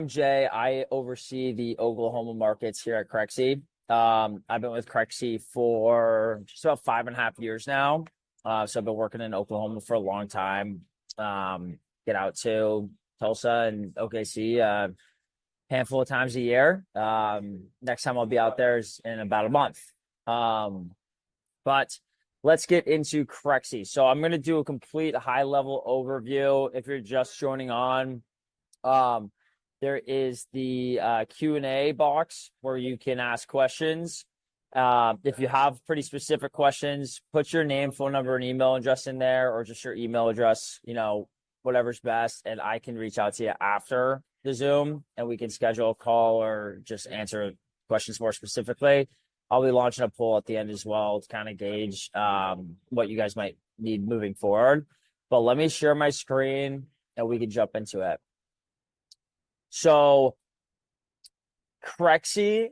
Jay. I oversee the Oklahoma markets here at Crexi. I've been with Crexi for just about 5.5 years now. So I've been working in Oklahoma for a long time. Get out to Tulsa and OKC a handful of times a year. Next time I'll be out there is in about a month. But let's get into Crexi. So I'm going to do a complete high-level overview. If you're just joining on, there is the Q&A box where you can ask questions. If you have pretty specific questions, put your name, phone number, and email address in there, or just your email address, whatever's best, and I can reach out to you after the Zoom, and we can schedule a call or just answer questions more specifically. I'll be launching a poll at the end as well to kind of gauge what you guys might need moving forward. But let me share my screen, and we can jump into it. So Crexi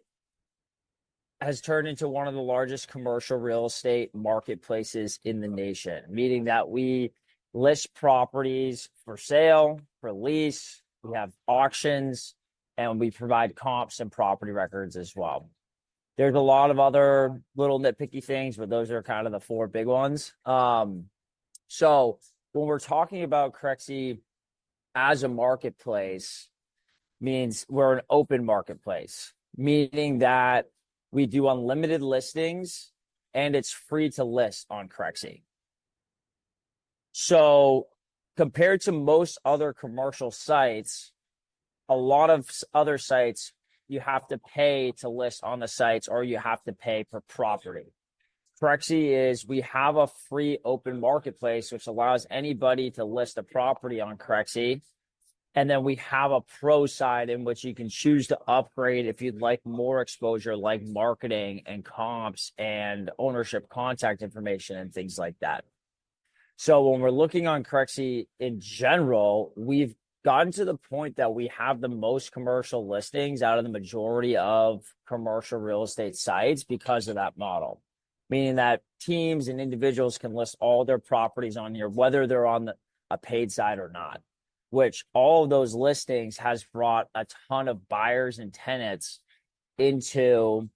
has turned into one of the largest commercial real estate marketplaces in the nation, meaning that we list properties for sale, for lease, we have auctions, and we provide comps and property records as well. There's a lot of other little nitpicky things, but those are kind of the four big ones. So when we're talking about Crexi as a marketplace, means we're an open marketplace, meaning that we do unlimited listings and it's free to list on Crexi. So compared to most other commercial sites, a lot of other sites, you have to pay to list on the sites or you have to pay per property. Crexi is, we have a free open marketplace, which allows anybody to list a property on Crexi. And then we have a pro side in which you can choose to upgrade if you'd like more exposure, like marketing and comps and ownership contact information and things like that. So when we're looking on Crexi in general, we've gotten to the point that we have the most commercial listings out of the majority of commercial real estate sites because of that model, meaning that teams and individuals can list all their properties on here, whether they're on a paid side or not, which all of those listings has brought a ton of buyers and tenants into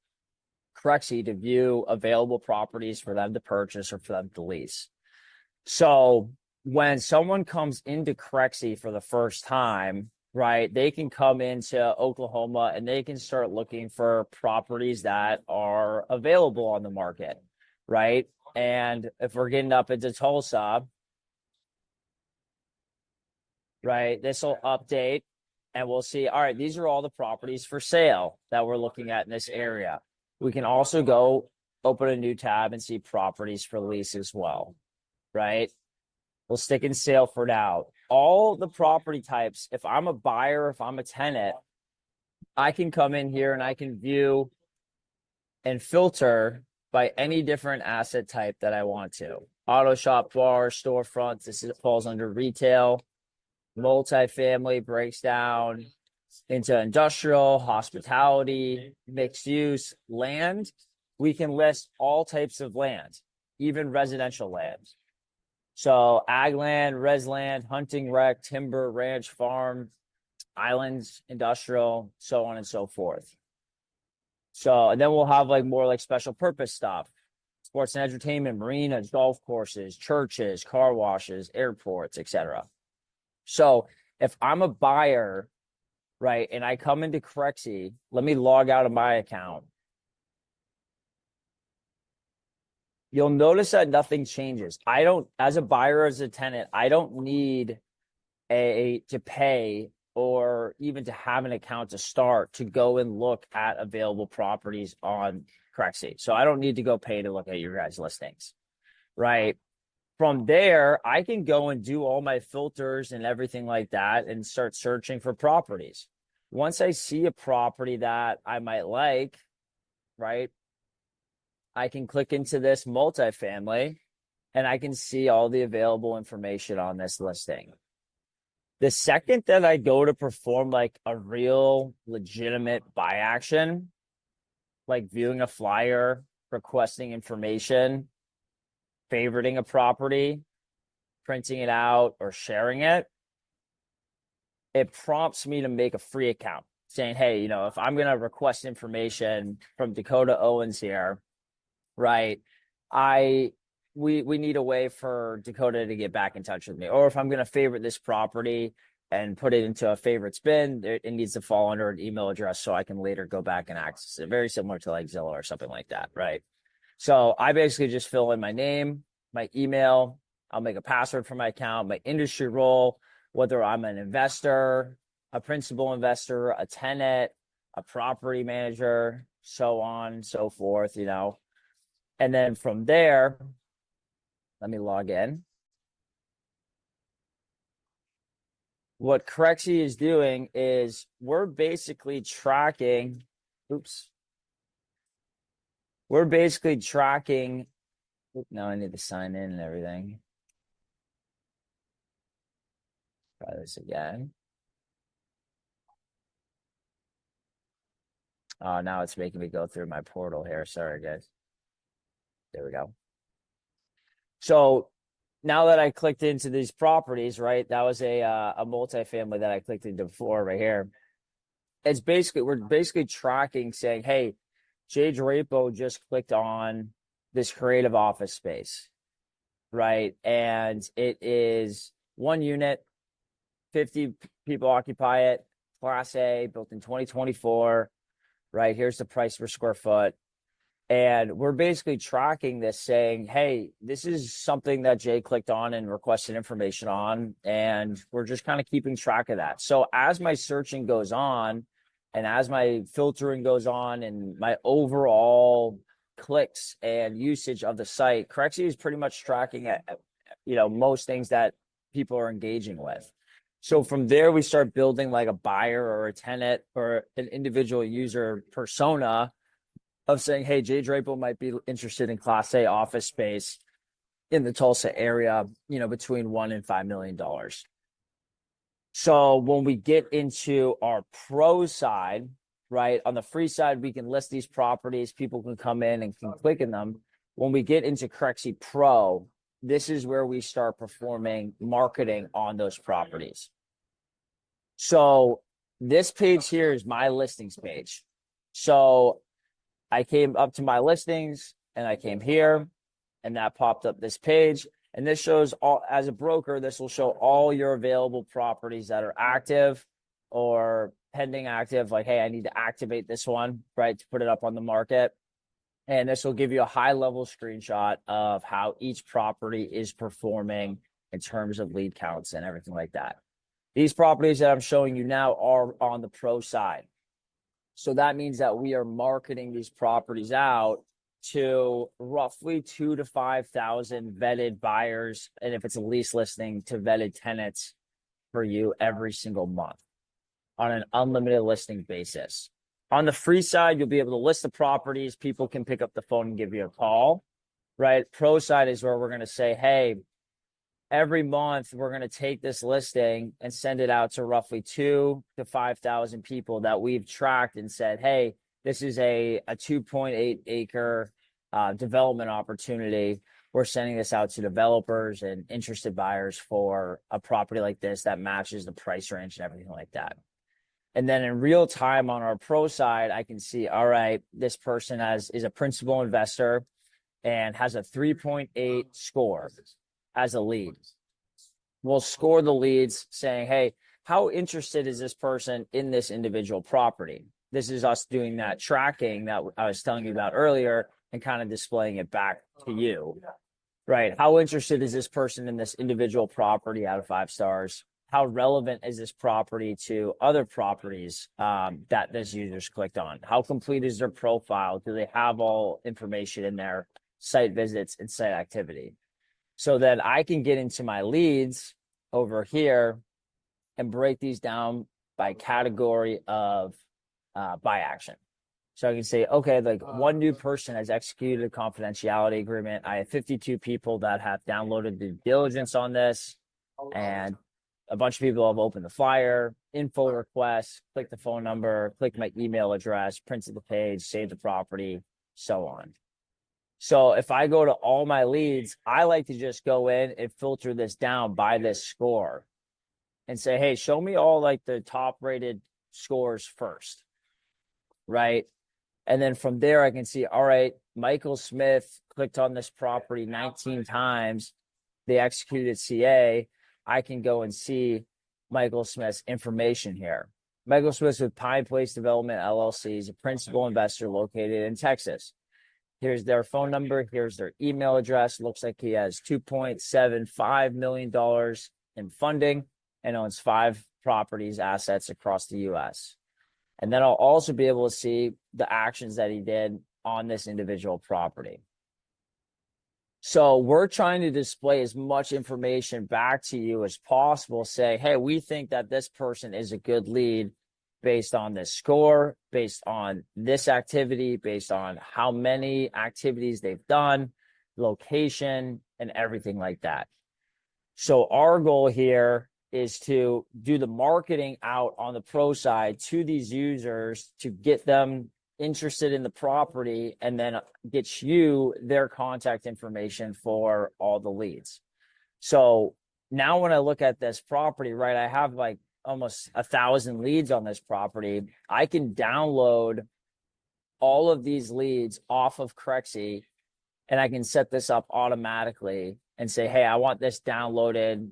Crexi to view available properties for them to purchase or for them to lease. So when someone comes into Crexi for the first time, right, they can come into Oklahoma and they can start looking for properties that are available on the market, right? And if we're getting up into Tulsa, right, this will update and we'll see, all right, these are all the properties for sale that we're looking at in this area. We can also go open a new tab and see properties for lease as well, right? We'll stick in sale for now. All the property types, if I'm a buyer, if I'm a tenant, I can come in here and I can view and filter by any different asset type that I want to. Auto shop, bar, storefront, this falls under retail. Multifamily breaks down into industrial, hospitality, mixed use, land. We can list all types of land, even residential land. So ag land, res land, hunting, rec, timber, ranch, farm, islands, industrial, so on and so forth. So, and then we'll have more like special purpose stuff, sports and entertainment, marinas, golf courses, churches, car washes, airports, etc. So if I'm a buyer, right, and I come into Crexi, let me log out of my account. You'll notice that nothing changes. I don't, as a buyer, as a tenant, I don't need to pay or even to have an account to start to go and look at available properties on Crexi. So I don't need to go pay to look at your guys' listings, right? From there, I can go and do all my filters and everything like that and start searching for properties. Once I see a property that I might like, right, I can click into this multifamily and I can see all the available information on this listing. The second that I go to perform like a real legitimate buy action, like viewing a flyer, requesting information, favoriting a property, printing it out, or sharing it, it prompts me to make a free account saying, hey, you know, if I'm going to request information from Dakota Owens here, right? We need a way for Dakota to get back in touch with me. Or if I'm going to favorite this property and put it into a favorites bin, it needs to fall under an email address so I can later go back and access it. Very similar to like Zillow or something like that, right? So I basically just fill in my name, my email, I'll make a password for my account, my industry role, whether I'm an investor, a principal investor, a tenant, a property manager, so on and so forth, you know. And then from there, let me log in. What Crexi is doing is we're basically tracking, we're basically tracking, now I need to sign in and everything. Try this again. Now it's making me go through my portal here. Sorry, guys. There we go. So now that I clicked into these properties, right? That was a multifamily that I clicked into before right here. It's basically, we're basically tracking saying, hey, Jay Drapo just clicked on this creative office space, right? And it is 1 unit, 50 people occupy it, Class A, built in 2024, right? Here's the price per square foot. And we're basically tracking this saying, hey, this is something that Jay clicked on and requested information on. And we're just kind of keeping track of that. So as my searching goes on and as my filtering goes on and my overall clicks and usage of the site, Crexi is pretty much tracking at, you know, most things that people are engaging with. So from there, we start building like a buyer or a tenant or an individual user persona of saying, hey, Jay Drapo might be interested in Class A office space in the Tulsa area, you know, between $1 and $5 million. So when we get into our pro side, right, on the free side, we can list these properties. People can come in and can click in them. When we get into Crexi Pro, this is where we start performing marketing on those properties. So this page here is my listings page. So I came up to my listings and I came here and that popped up this page. And this shows all, as a broker, this will show all your available properties that are active or pending active. Like, hey, I need to activate this one, right, to put it up on the market. And this will give you a high level screenshot of how each property is performing in terms of lead counts and everything like that. These properties that I'm showing you now are on the pro side. So that means that we are marketing these properties out to roughly 2,000 to 5,000 vetted buyers. And if it's a lease listing, to vetted tenants for you every single month on an unlimited listing basis. On the free side, you'll be able to list the properties. People can pick up the phone and give you a call, right? Pro side is where we're going to say, hey, every month we're going to take this listing and send it out to roughly 2,000 to 5,000 people that we've tracked and said, hey, this is a 2.8 acre development opportunity. We're sending this out to developers and interested buyers for a property like this that matches the price range and everything like that. And then in real time on our pro side, I can see, all right, this person is a principal investor and has a 3.8 score as a lead. We'll score the leads saying, hey, how interested is this person in this individual property? This is us doing that tracking that I was telling you about earlier and kind of displaying it back to you, right? How interested is this person in this individual property out of 5 stars? How relevant is this property to other properties that this user's clicked on? How complete is their profile? Do they have all information in their site visits and site activity? So that I can get into my leads over here and break these down by category of buy action. So I can say, okay, like one new person has executed a confidentiality agreement. I have 52 people that have downloaded due diligence on this, and a bunch of people have opened the flyer, info requests, click the phone number, click my email address, printed the page, save the property, so on. So if I go to all my leads, I like to just go in and filter this down by this score. and say, hey, show me all like the top rated scores first, right? And then from there, I can see, all right, Michael Smith clicked on this property 19 times. They executed CA. I can go and see Michael Smith's information here. Michael Smith with Pine Place Development LLC is a principal investor located in Texas. Here's their phone number. Here's their email address. Looks like he has $2.75 million in funding and owns 5 properties, assets across the U.S. And then I'll also be able to see the actions that he did on this individual property. So we're trying to display as much information back to you as possible. Say, hey, we think that this person is a good lead based on this score, based on this activity, based on how many activities they've done, location, and everything like that. So our goal here is to do the marketing out on the pro side to these users to get them interested in the property, and then get you their contact information for all the leads. So now when I look at this property, right, I have like almost 1,000 leads on this property. I can download all of these leads off of Crexi, and I can set this up automatically and say, hey, I want this downloaded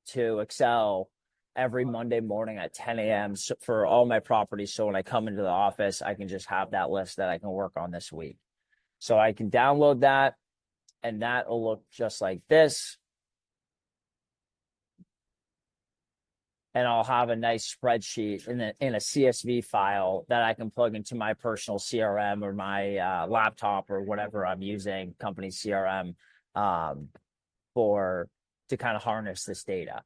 to Excel every Monday morning at 10 a.m. for all my properties. So when I come into the office, I can just have that list that I can work on this week. So I can download that, and that will look just like this. And I'll have a nice spreadsheet in a CSV file that I can plug into my personal CRM or my laptop or whatever I'm using, company CRM, to kind of harness this data.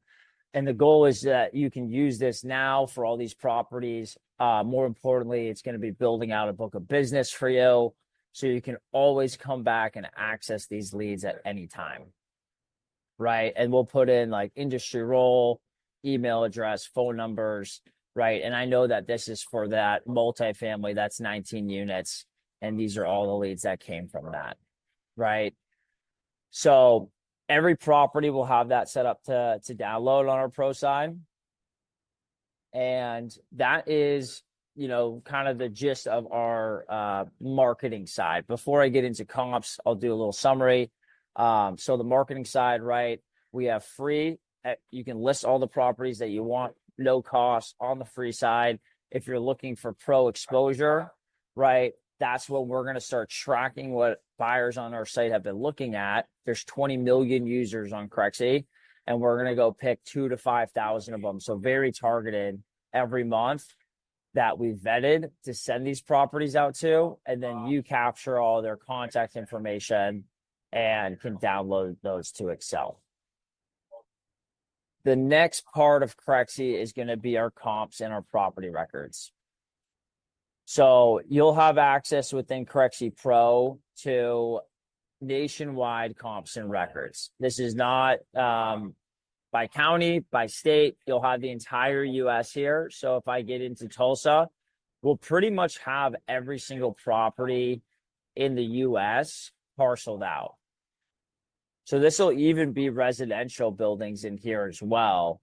And the goal is that you can use this now for all these properties. More importantly, it's going to be building out a book of business for you, so you can always come back and access these leads at any time, right? And we'll put in like industry role, email address, phone numbers, right? And I know that this is for that multifamily, that's 19 units, and these are all the leads that came from that, right? So every property will have that set up to download on our pro side. And that is, kind of the gist of our marketing side. Before I get into comps, I'll do a little summary. So the marketing side, right, we have free. You can list all the properties that you want, no cost on the free side. If you're looking for pro exposure, right, that's when we're going to start tracking what buyers on our site have been looking at. There's 20 million users on Crexi, and we're going to go pick 2,000 to 5,000 of them. So very targeted every month that we vetted to send these properties out to. And then you capture all their contact information and can download those to Excel. The next part of Crexi is going to be our comps and our property records. So you'll have access within Crexi Pro to nationwide comps and records. This is not by county, by state. You'll have the entire U.S. here. So if I get into Tulsa, we'll pretty much have every single property in the U.S. parceled out. So this will even be residential buildings in here as well,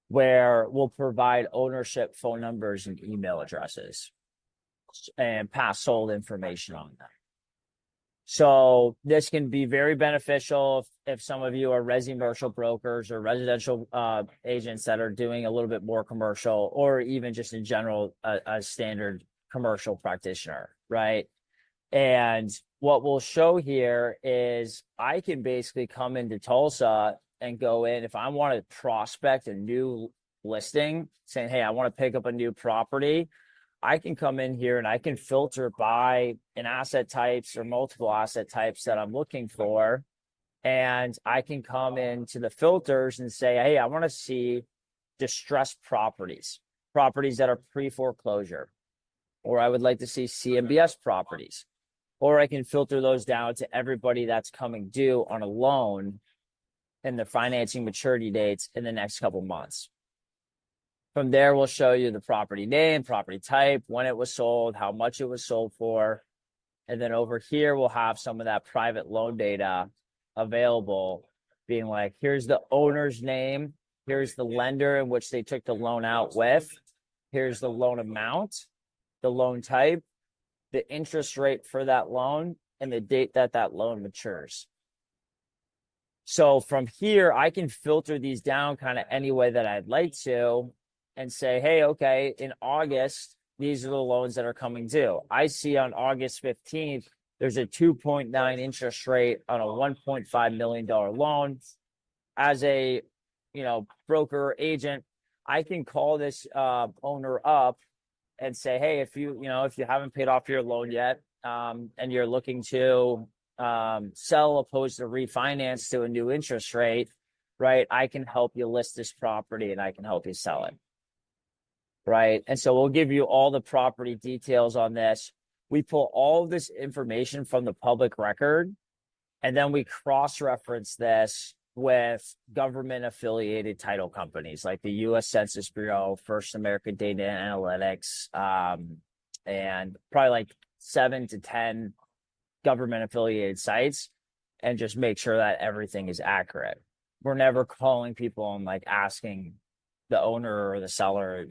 where we'll provide ownership, phone numbers, and email addresses, and pass sold information on them. So this can be very beneficial if some of you are commercial brokers or residential agents that are doing a little bit more commercial, or even just in general, a standard commercial practitioner, right? And what we'll show here is I can basically come into Tulsa and go in. If I want to prospect a new listing, saying, hey, I want to pick up a new property, I can come in here and I can filter by an asset types or multiple asset types that I'm looking for. And I can come into the filters and say, hey, I want to see distressed properties that are pre-foreclosure, or I would like to see CMBS properties, or I can filter those down to everybody that's coming due on a loan and the financing maturity dates in the next couple months. From there, we'll show you the property name, property type, when it was sold, how much it was sold for. And then over here, we'll have some of that private loan data available, being like, here's the owner's name Here's the lender in which they took the loan out with. Here's the loan amount, the loan type, the interest rate for that loan, and the date that that loan matures. So from here, I can filter these down kind of any way that I'd like to and say, hey, okay, in August, these are the loans that are coming due. I see on August 15th, there's a 2.9 interest rate on a $1.5 million loan. As a, broker or agent, I can call this owner up and say, hey, if you haven't paid off your loan yet, and you're looking to sell opposed to refinance to a new interest rate, right? I can help you list this property and I can help you sell it. Right. And so we'll give you all the property details on this. We pull all of this information from the public record, and then we cross-reference this with government affiliated title companies like the U.S. Census Bureau, First American Data and Analytics, and probably like 7 to 10 government affiliated sites, and just make sure that everything is accurate. We're never calling people and like asking the owner or the seller,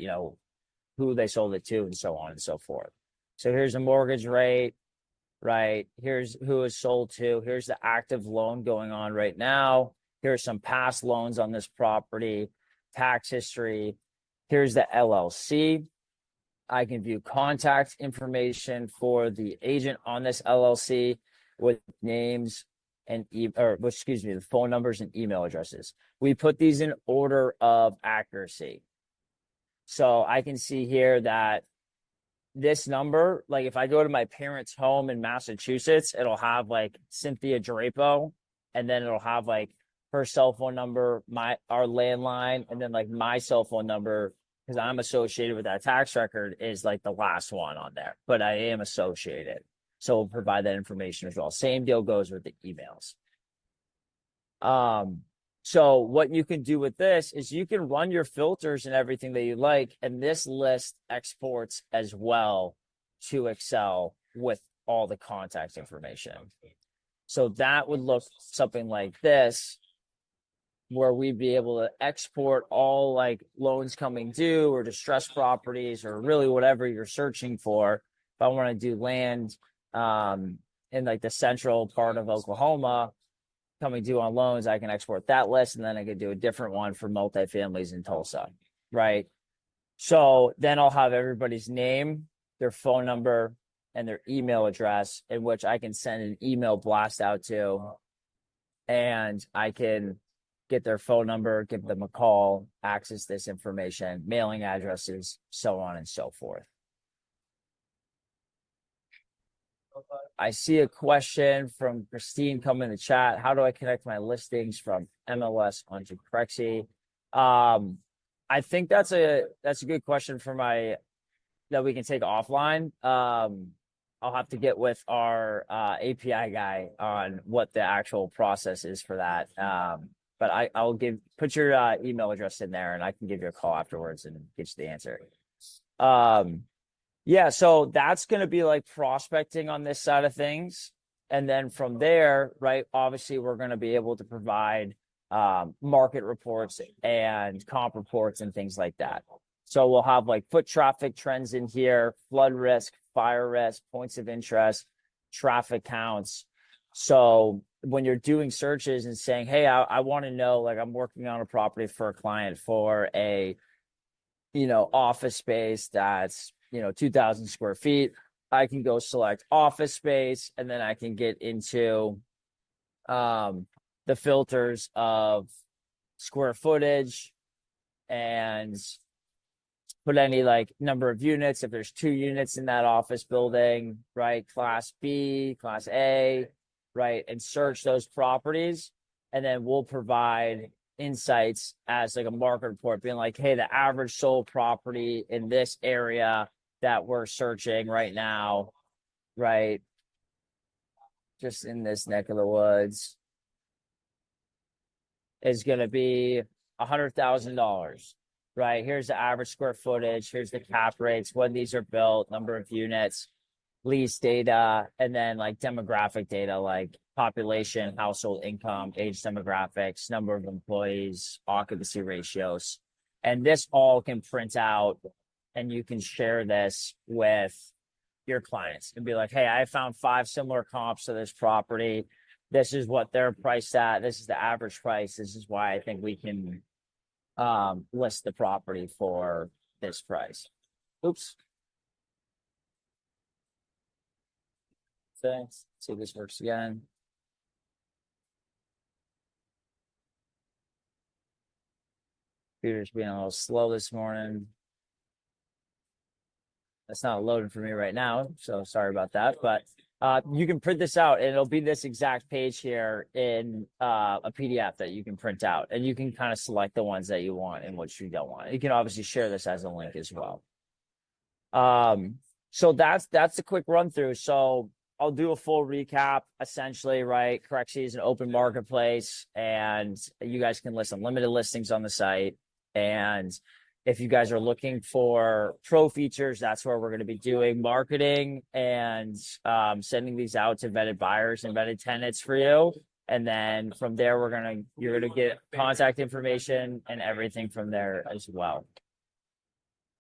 who they sold it to and so on and so forth. So here's a mortgage rate, right? Here's who is sold to. Here's the active loan going on right now. Here's some past loans on this property, tax history. Here's the LLC. I can view contact information for the agent on this LLC with names and the phone numbers and email addresses. We put these in order of accuracy. So I can see here that this number, like if I go to my parents' home in Massachusetts, it'll have like Cynthia Drapo, and then it'll have like her cell phone number, our landline, and then like my cell phone number, because I'm associated with that tax record, is like the last one on there, but I am associated. So we'll provide that information as well. Same deal goes with the emails. So what you can do with this is you can run your filters and everything that you like, and this list exports as well to Excel with all the contact information. So that would look something like this, where we'd be able to export all like loans coming due or distressed properties or really whatever you're searching for. If I want to do land in like the central part of Oklahoma coming due on loans, I can export that list, and then I could do a different one for multifamilies in Tulsa, right? So then I'll have everybody's name, their phone number, and their email address, in which I can send an email blast out to, and I can get their phone number, give them a call, access this information, mailing addresses, so on and so forth. I see a question from Christine come in the chat. How do I connect my listings from MLS onto Crexi? I think that's a good question that we can take offline. I'll have to get with our API guy on what the actual process is for that. But I'll put your email address in there, and I can give you a call afterwards and get you the answer. Yeah, so that's going to be like prospecting on this side of things. And then from there, right, obviously we're going to be able to provide market reports and comp reports and things like that. So we'll have like foot traffic trends in here, flood risk, fire risk, points of interest, traffic counts. So when you're doing searches and saying, hey, I want to know, like I'm working on a property for a client for a, office space that's, 2,000 square feet, I can go select office space, and then I can get into the filters of square footage and put any like number of units. If there's 2 units in that office building, right? Class B, class A, right? And search those properties. And then we'll provide insights as like a market report, being like, hey, the average sold property in this area that we're searching right now, right? Just in this neck of the woods is going to be $100,000, right? Here's the average square footage. Here's the cap rates, when these are built, number of units, lease data, and then like demographic data like population, household income, age demographics, number of employees, occupancy ratios. And this all can print out and you can share this with your clients and be like, hey, I found 5 similar comps to this property. This is what they're priced at. This is the average price. This is why I think we can list the property for this price. Oops. Thanks. See if this works again. Computer's being a little slow this morning. That's not loading for me right now, so sorry about that. But you can print this out, and it'll be this exact page here in a PDF that you can print out, and you can kind of select the ones that you want and which you don't want. You can obviously share this as a link as well. So that's a quick run through. So I'll do a full recap. Essentially, right? Crexi is an open marketplace, and you guys can list unlimited listings on the site. And if you guys are looking for pro features, that's where we're going to be doing marketing and sending these out to vetted buyers and vetted tenants for you. And then from there, you're gonna get contact information and everything from there as well.